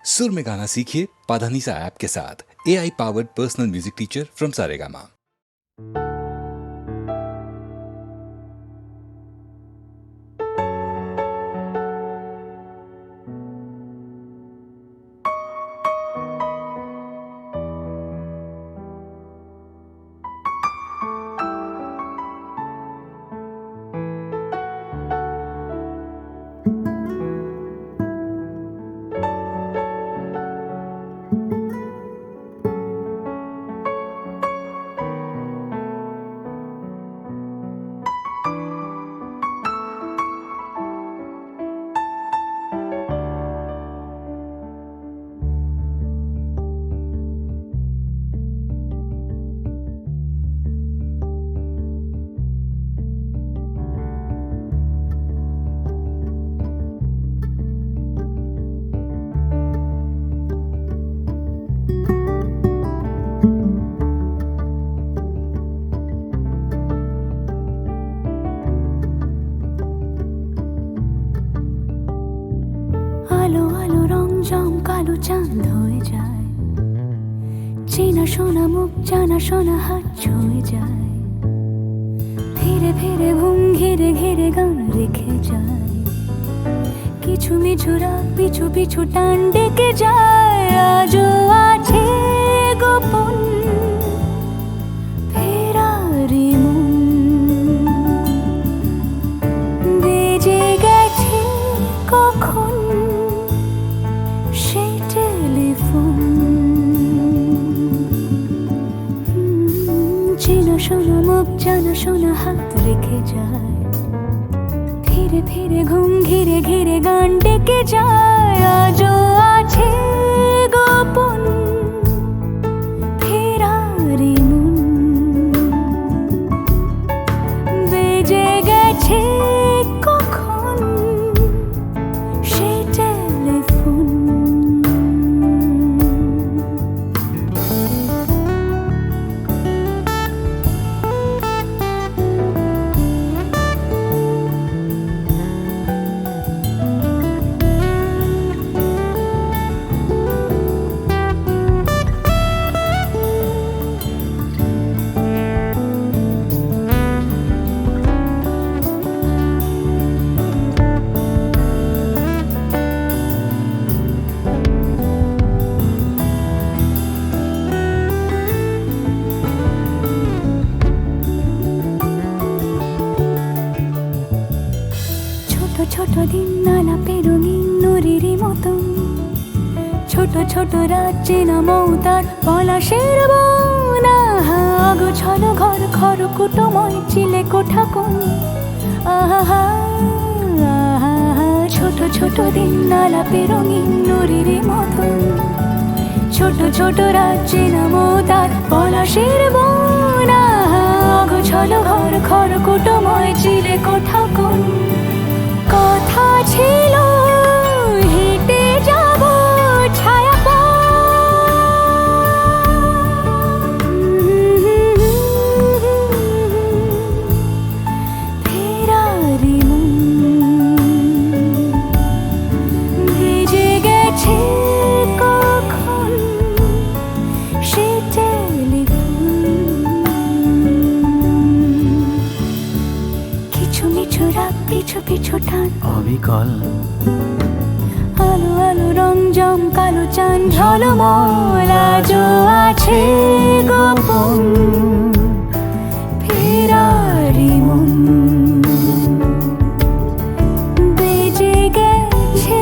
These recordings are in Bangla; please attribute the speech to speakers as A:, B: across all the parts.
A: सुर में गाना सीखिए पाधानीसा ऐप के साथ। AI powered personal music teacher from Saregama.
B: আলো আলো রং জম কালো চাঁদ হয়ে যায়, চেনা শোনা মুখ জানা শোনা হাত ছুঁয়ে যায়, ফিরে ফিরে ঘুম ঘিরে ঘিরে গান রেখে যায়, কিছু মিছু রাত পিছু পিছু টান ডেকে যায়। আজও আছে গোপন ফেরারি মন, বেজে গেছে কখন সেই টেলিফোন। চেনা শোনা মুখ জানা শোনা হাত রেখে যায়, ফিরে ফিরে ঘুম ঘিরে ঘিরে গান ডেকে যায়। আজও আছে গোপন ফেরারি মন, বেজে গেছে কখন সেই টেলিফোন। ছোট দিন আলাপে রঙিন নুরির মতন, ছোট ছোট রাত চেনা মৌতার পলাশের বন। আগোছালো ঘর খড়কুটোময় চিলে কোঠা কোন, আহা আহা। ছোট ছোট দিন আলাপে রঙিন নুরির মতন, ছোট ছোট রাত চেনা মৌতার পলাশের বন। আগোছালো ঘর খড়কুটোময় চিলে কোঠা কোন। কথা ছিল হেঁটে যাব ছায়া ফেরারি মন, ভেজে গেছে কখন সে টেলিফোন। কিছু মিছু রাত পিছু পিছু টান
C: অবিকল,
B: আলো আলো রং জম কালো চাঁদ ঝলমল। আজও আছে গোপন ফেরারি মন, বেজে গেছে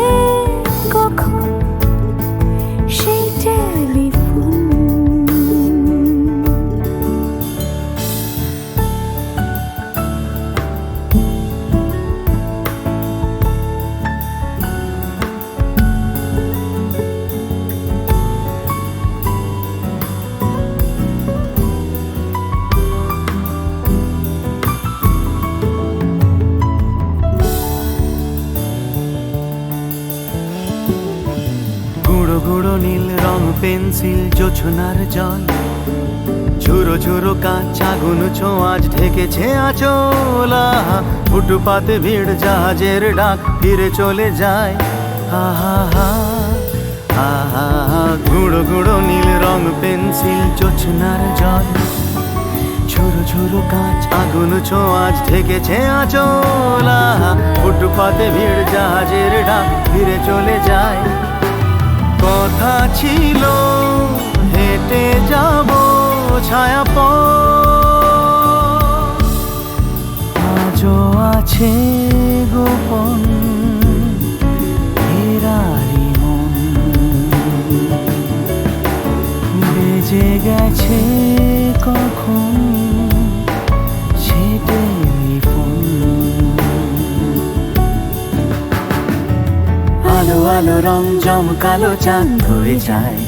B: কখন সেই টেলিফোন।
C: গুঁড়ো গুঁড়ো নীল রং পেন্সিল জোছনার জল, ঝুরো ঝুরো কাঁচ আগুন ছোঁয়াজ ঢেকেছে আঁচলা। ফুটপাতে ভিড় জাহাজের ডাক ফিরে চলে যায়। আহা হা গুঁড়ো গুঁড়ো নীল রং পেন্সিল জোছনার জল, ঝুরো ঝুরো কাঁচ আগুন ছোঁয়াজ ঢেকেছে আঁচলা। ফুটপাতে ভিড় জাহাজের ডাক ফিরে চলে যায়। কথা ছিল হেঁটে যাব ছায়া পথ, আজও আছে গোপন ফেরারি মন। বেজে গেছে কখন সে টেলিফোন। আলো আলো রং জমকালো চাঁদ হয়ে যায়,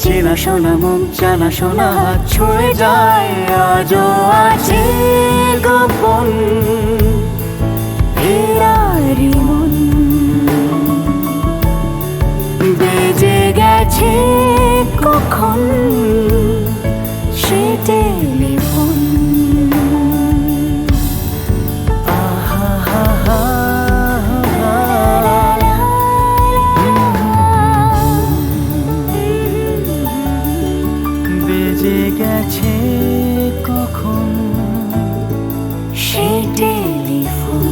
C: চেনা শোনা মুখ জানা শোনা হাত ছুঁয়ে যায়। আজও আছে গোপন
B: ফেরারি মন।
C: বেজে গেছে
B: কখন সে টেলিফোন।
C: আহা হা হা বেজে গেছে কখন
B: সে টেলিফোন।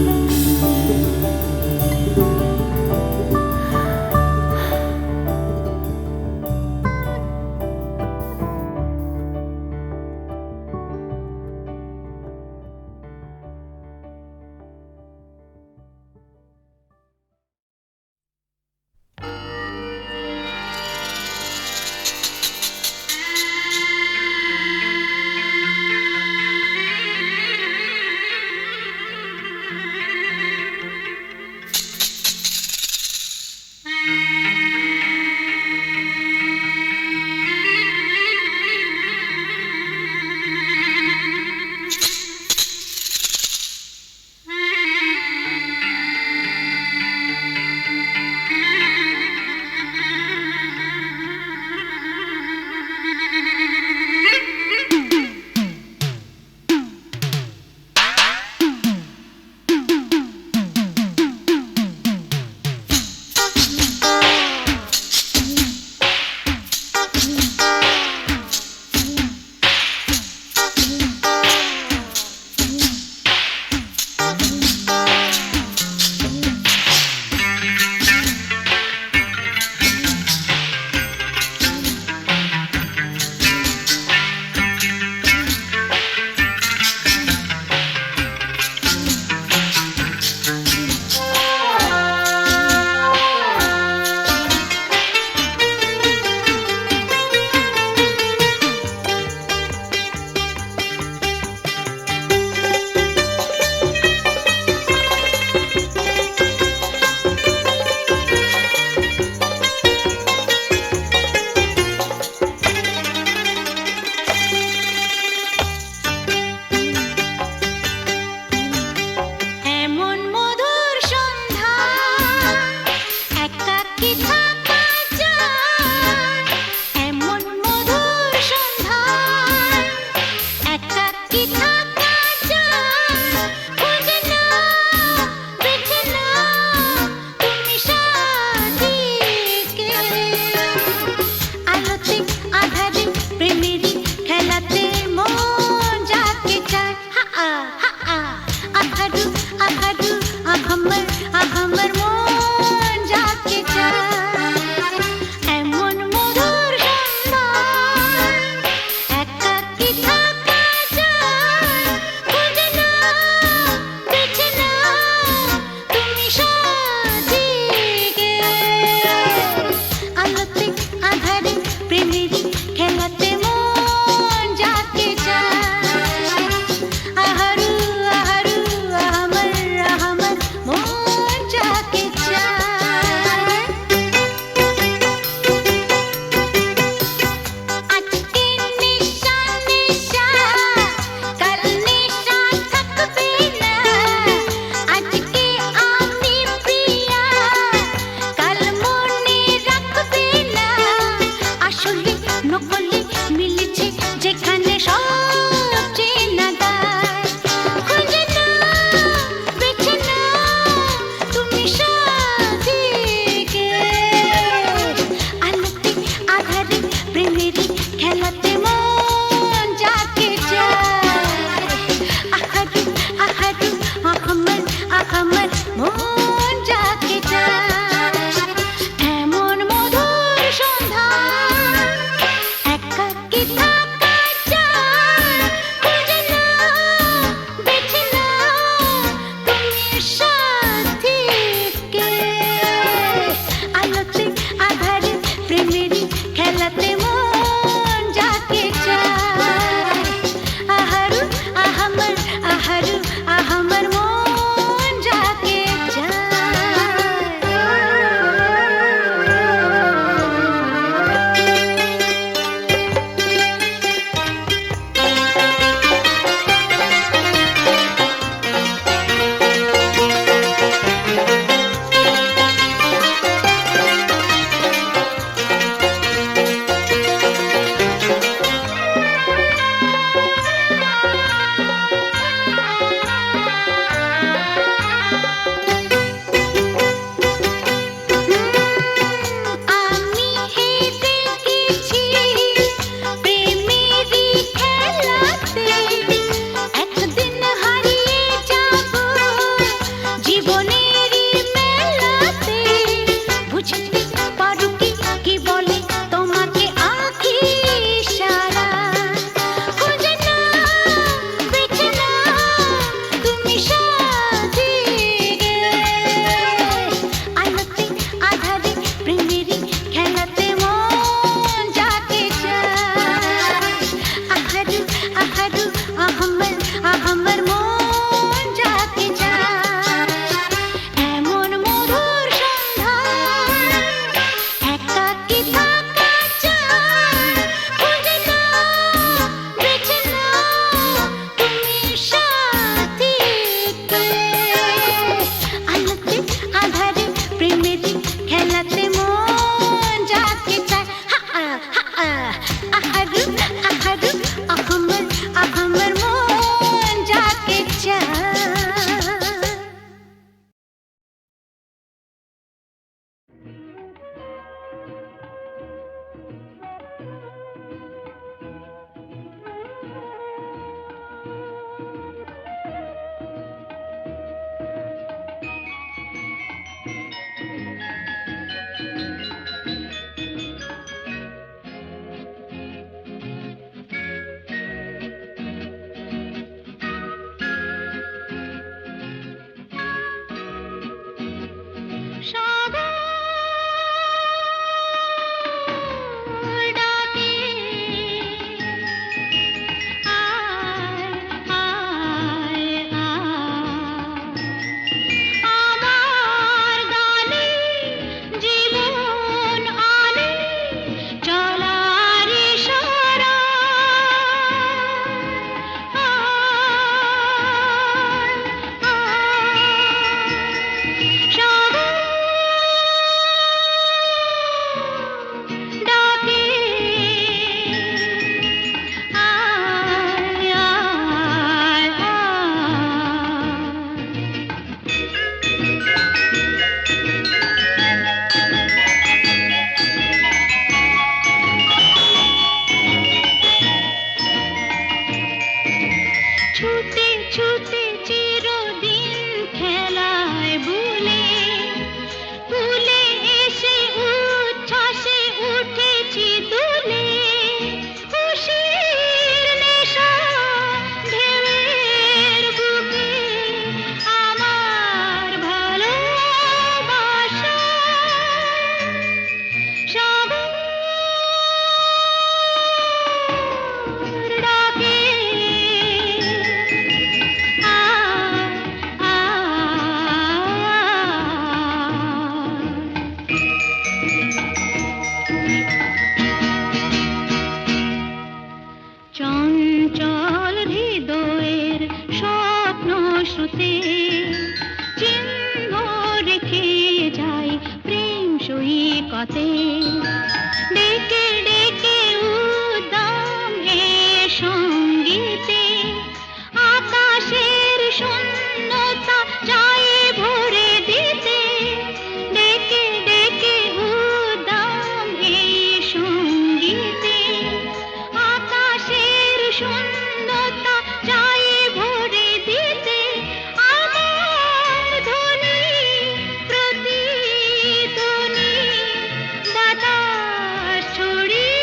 D: আঘামর মন যাকে চায়।
B: সঙ্গীতে ডেকে ডেকে উদ্দাম হে সঙ্গীতে আকাশের শূন্যতা যায় ভরে দিতে ডেকে ডেকে উদ্দাম হে সঙ্গীতে আকাশের শূন্যতা যায় ভরে দিতে আমার ধ্বনি প্রতিধ্বনি বাতাস ছড়িয়ে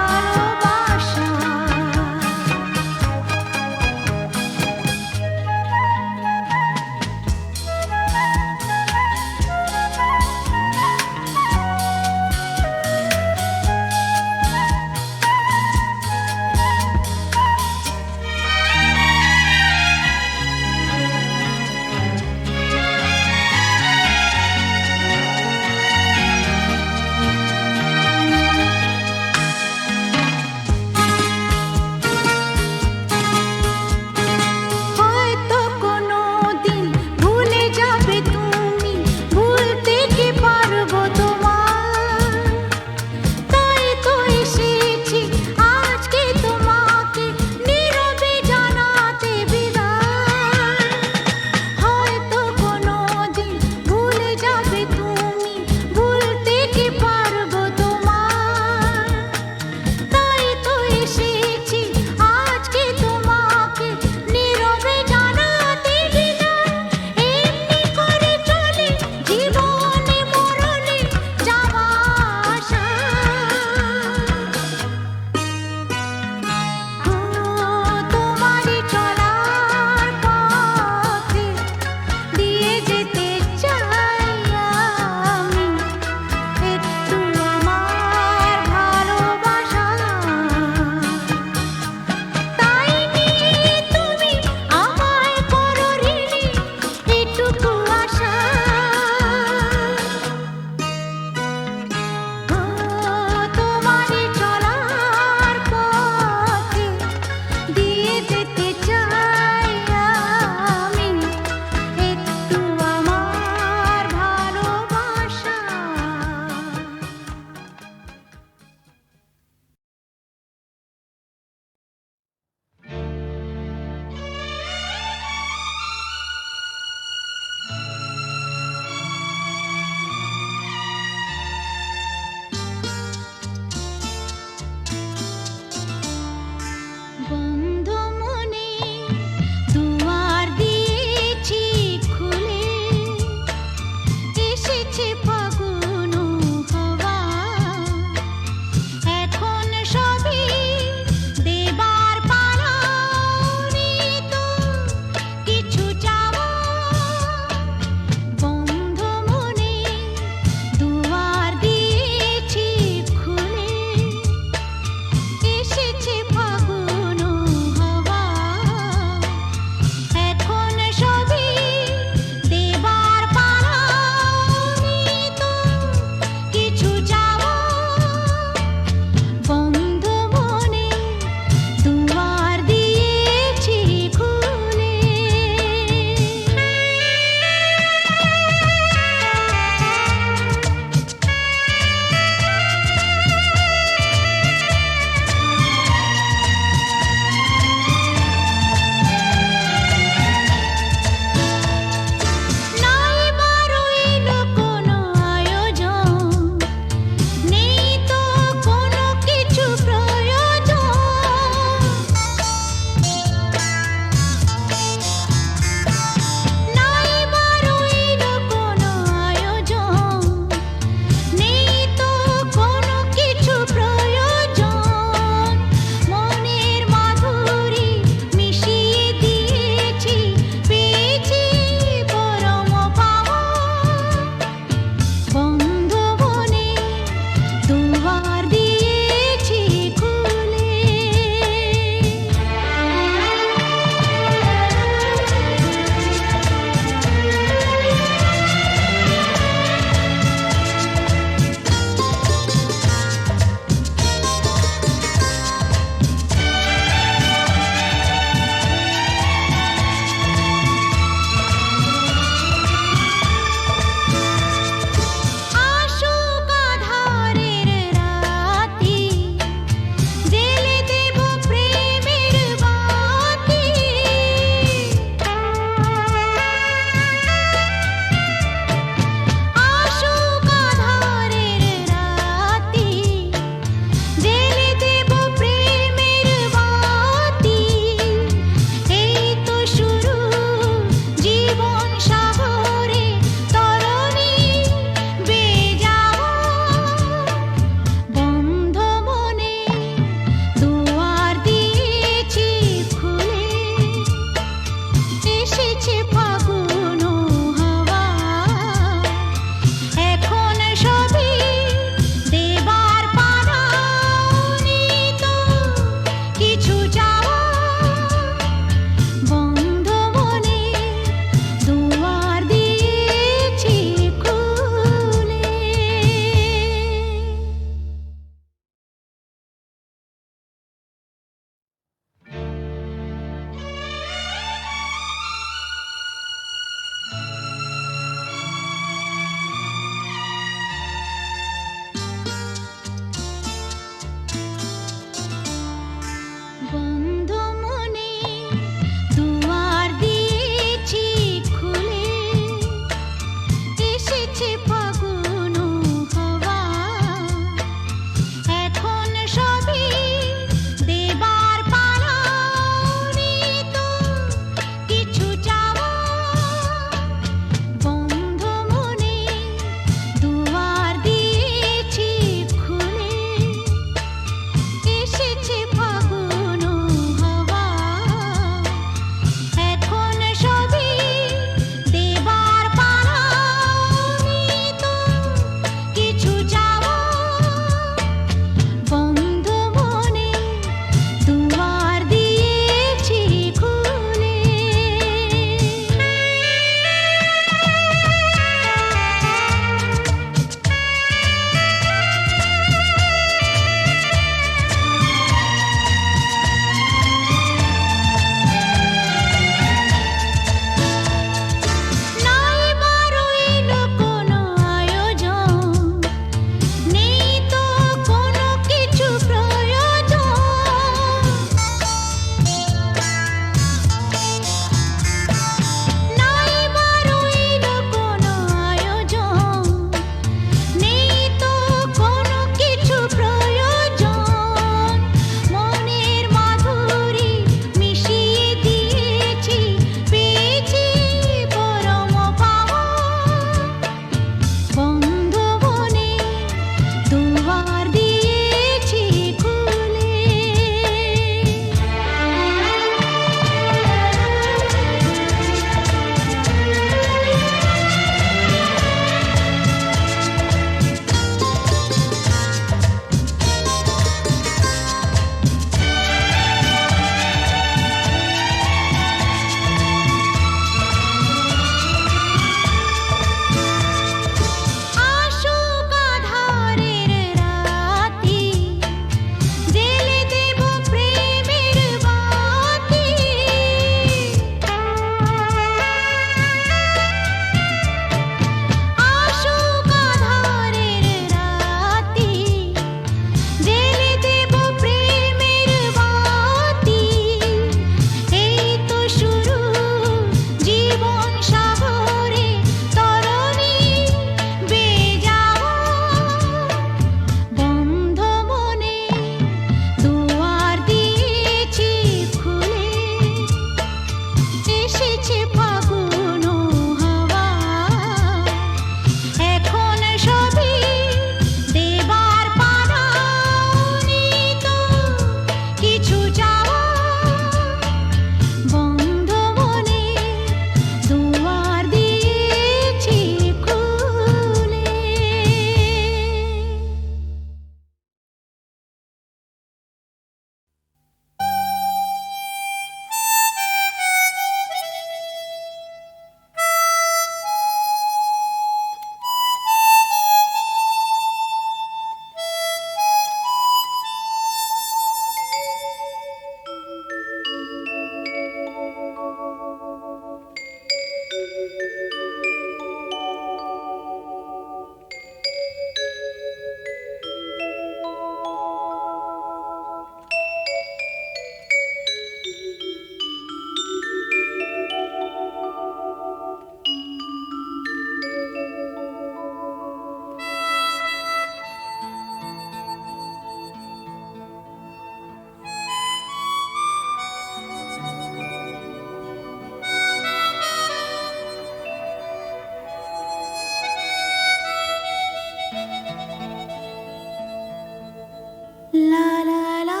B: La la la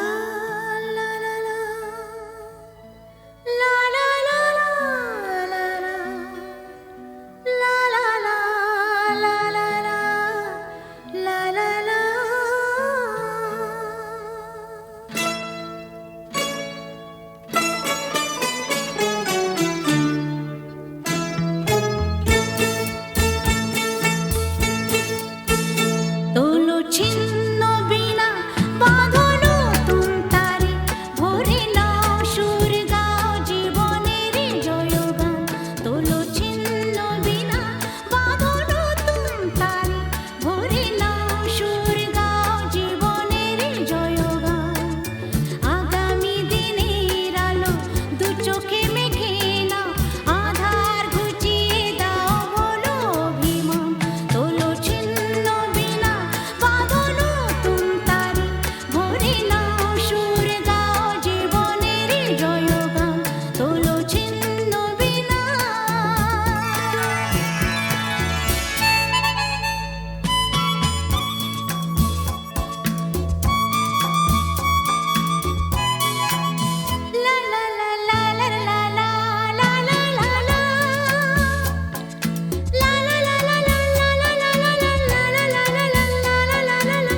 B: la la la. La la la la la la. La la la la la la. La la la. তোলো ছিন্ন বীণা বাঁধো নতুন তারে ভরে নাও সুর গাও জীবনের জয়গান তোলো ছিন্ন বীণা বাঁধো নতুন তারে ভরে নাও সুর গাও জীবনের জয়গান আগামী দিনের আলো দু চোখে মেখে নাও আধার ঘুচিয়ে দাও বলো অভিমান তোলো ছিন্ন বীণা বাঁধো নতুন তারে ভরে নাও সুর গাও জীবনের জয়গান তোলো ছিন্ন বীণা La la la la la la la la la la la. La la la la la la la la la la la la la la la.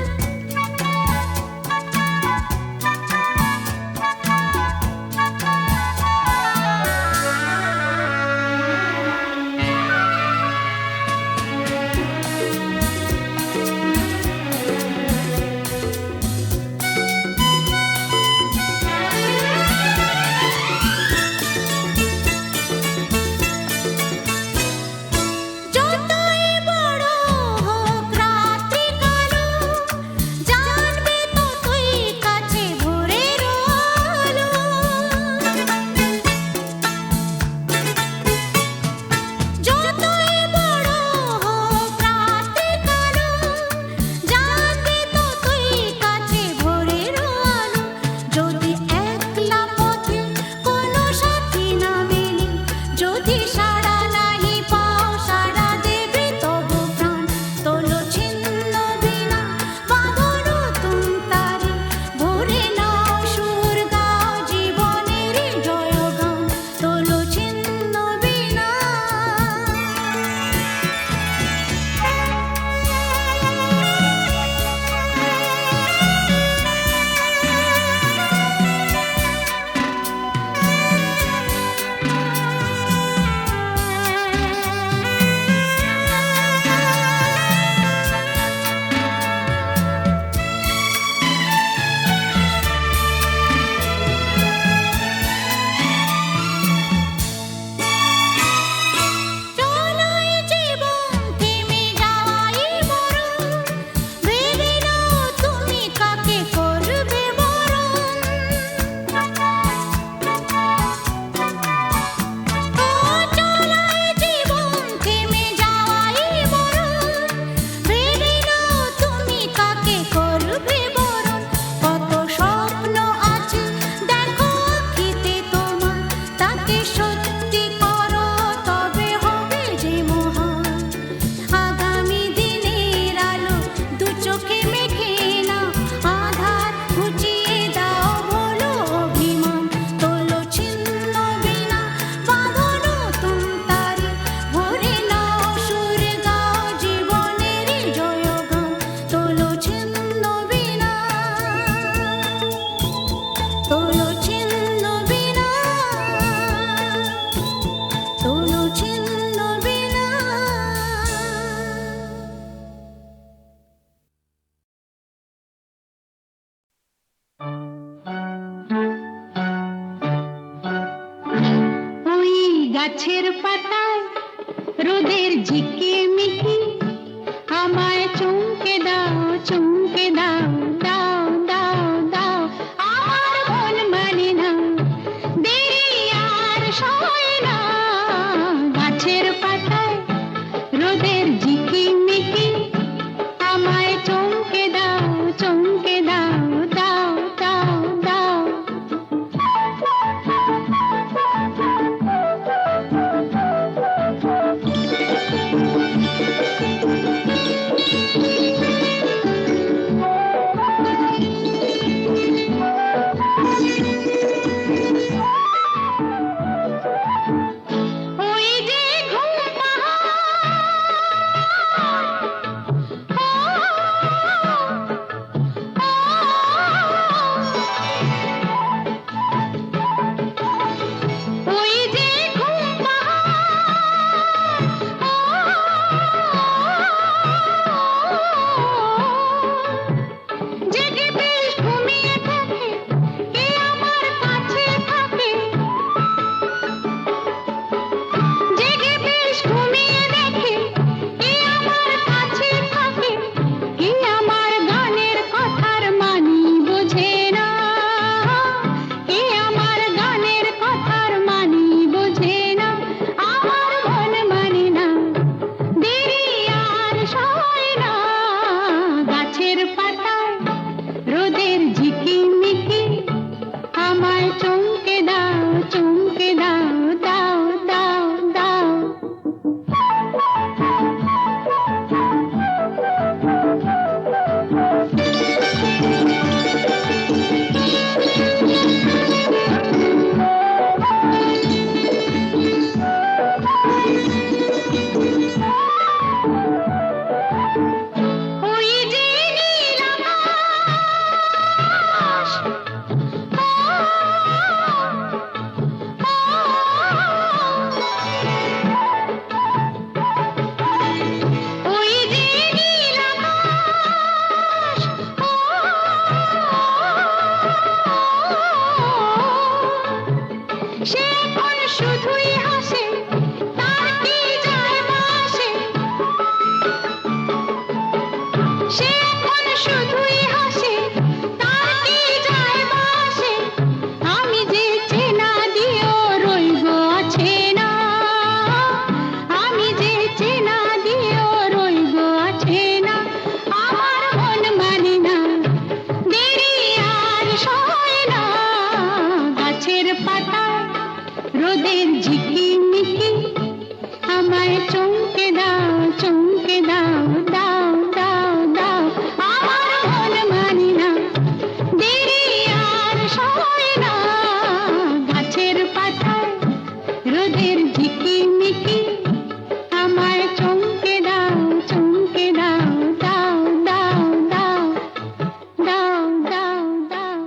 B: যতই বড় হোক রাত্রি কালো জানবে ততই কাছে ভোরের আলো যতই বড় হোক রাত্রি কালো জানবে ততই কাছে ভোরের আলো যদি একলা পথে কোনো সাথী না মেলে যদি সাড়া নাহি পাও সাড়া দেবে তবু প্রাণ তোলো ছিন্ন বীণা বাঁধো নতুন তারে ভরে নাও সুর গাও জীবনের জয়গান তোলো ছিন্ন বীণা চলোই জীবন থেমে যাওয়াই মরণ ভেবে নাও তুমি কাকে করবে বরণ ও চলোই জীবন থেমে যাওয়াই মরণ ভেবে নাও তুমি কাকে করবে বরণ কত স্বপ্ন আছে দেখো আঁখিতে তোমার তাকে সত্যি করো তবে হবে যে মহান আগামী দিনের আলো দু চোখে মেখে নাও আধার ঘুচিয়ে দাও বলো অভিমান তোলো ছিন্ন বীণা বাঁধো নতুন তারে ভরে নাও সুর গাও জীবনের জয়গান তোলো ছিন্ন বীণা তোলো ছিন্ন বীণা তোলো ছিন্ন বীণা ওই গাছের পাতায় রোদের ঝিকিমিকি আমায় চমকে দাও দাও দাও দাও আমার মন মানে না দেরি আর সয় না গাছের পাতায় রোদের ঝিকিমিকি আমায় চমকে দাও দাও দাও দাও দাও
D: শুধুই হাসে, তার কি যায় বাসে, আমি যে চেনা দিয়েও রইব আছে না, আমি যে চেনা দিয়েও রইব আছে না, আমার মন মানে না, দেরি আর সয় না, গাছের পাতা রোদের ঝিকিমিকি, আমায় চমকে দাও, চমকে দাও, দাও দাও দাও, আমার মন মানে না, দেরি আর সয় না, গাছের পাতায় রোদের ঝিকিমিকি, আমায় চমকে দাও, চমকে দাও, দাও দাও দাও, দাও দাও দাও।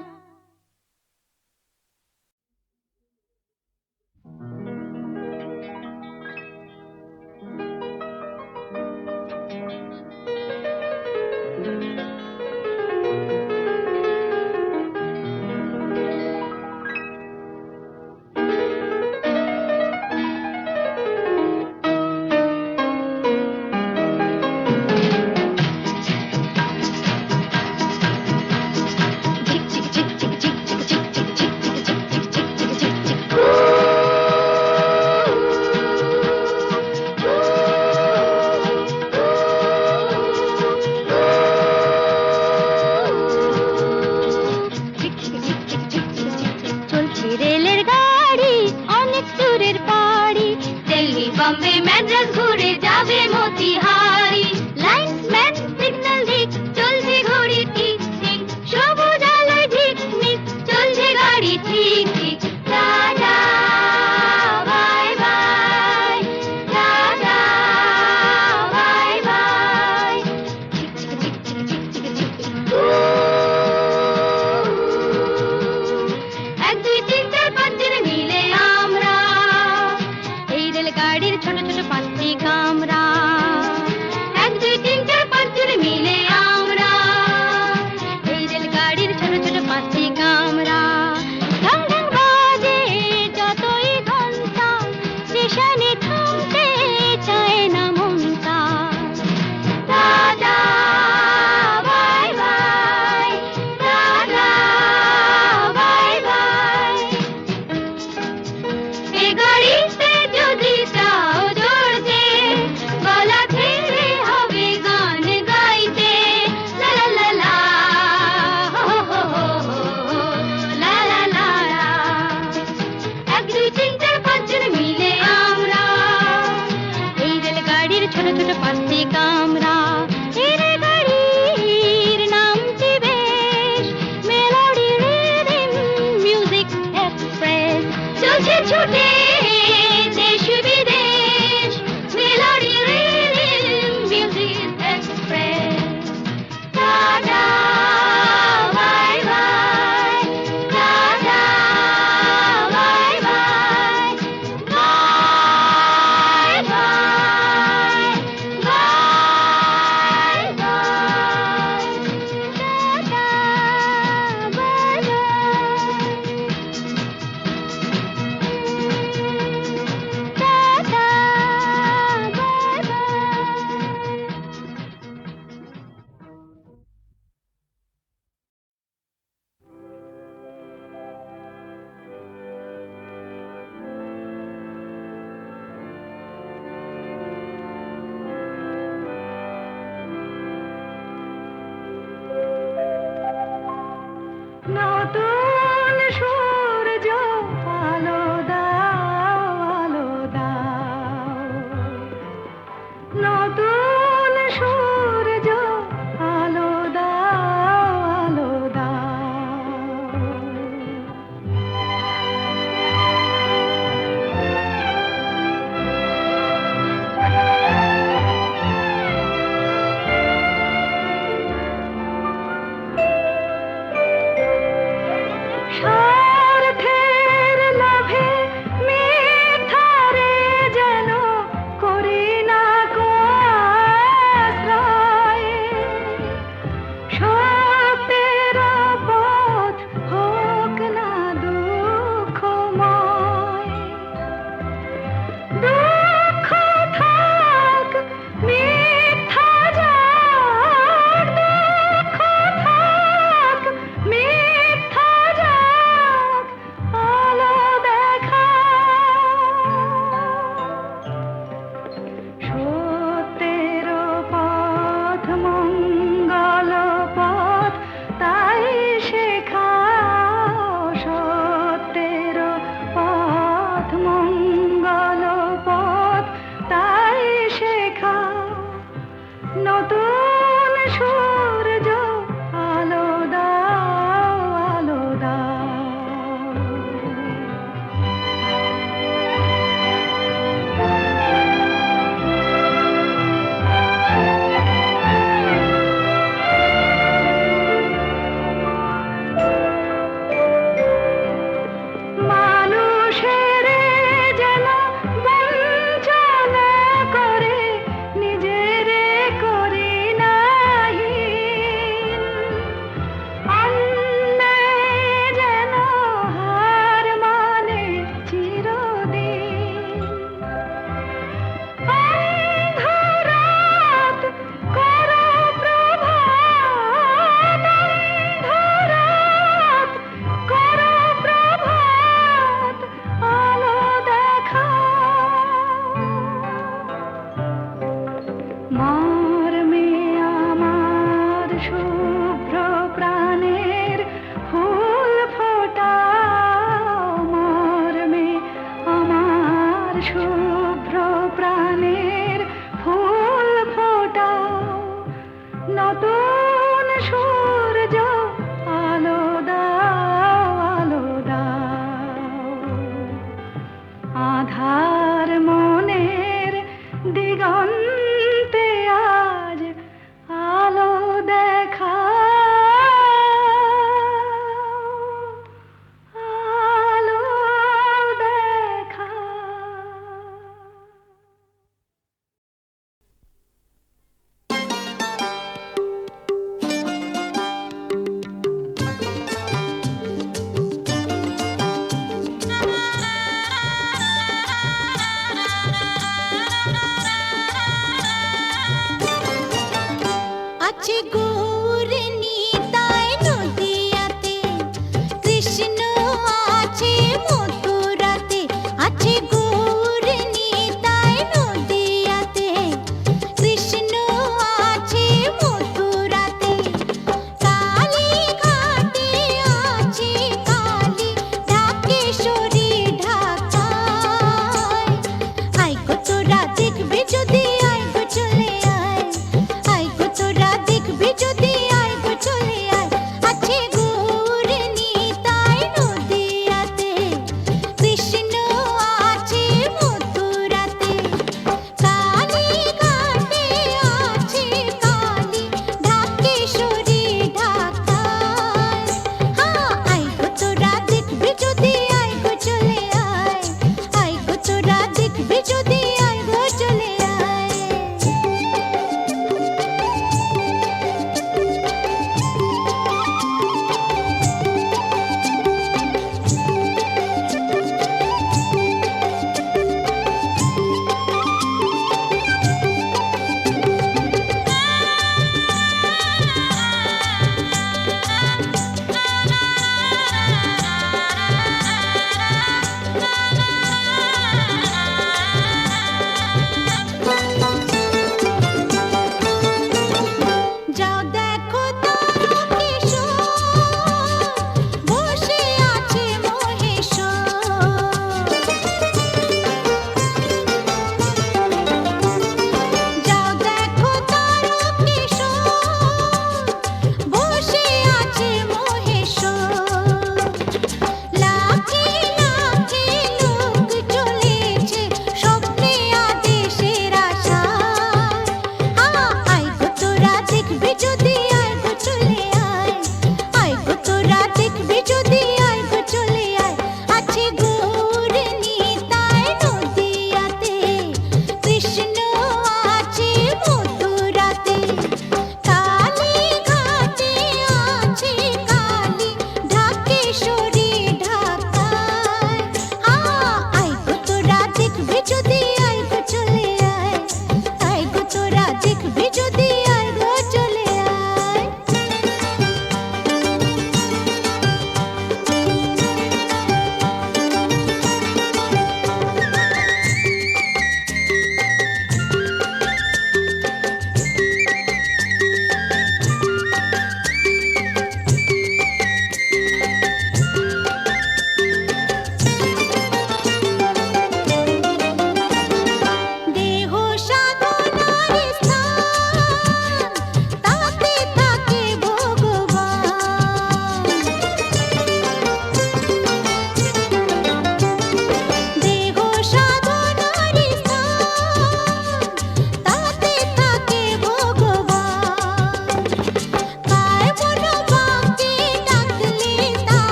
D: সুর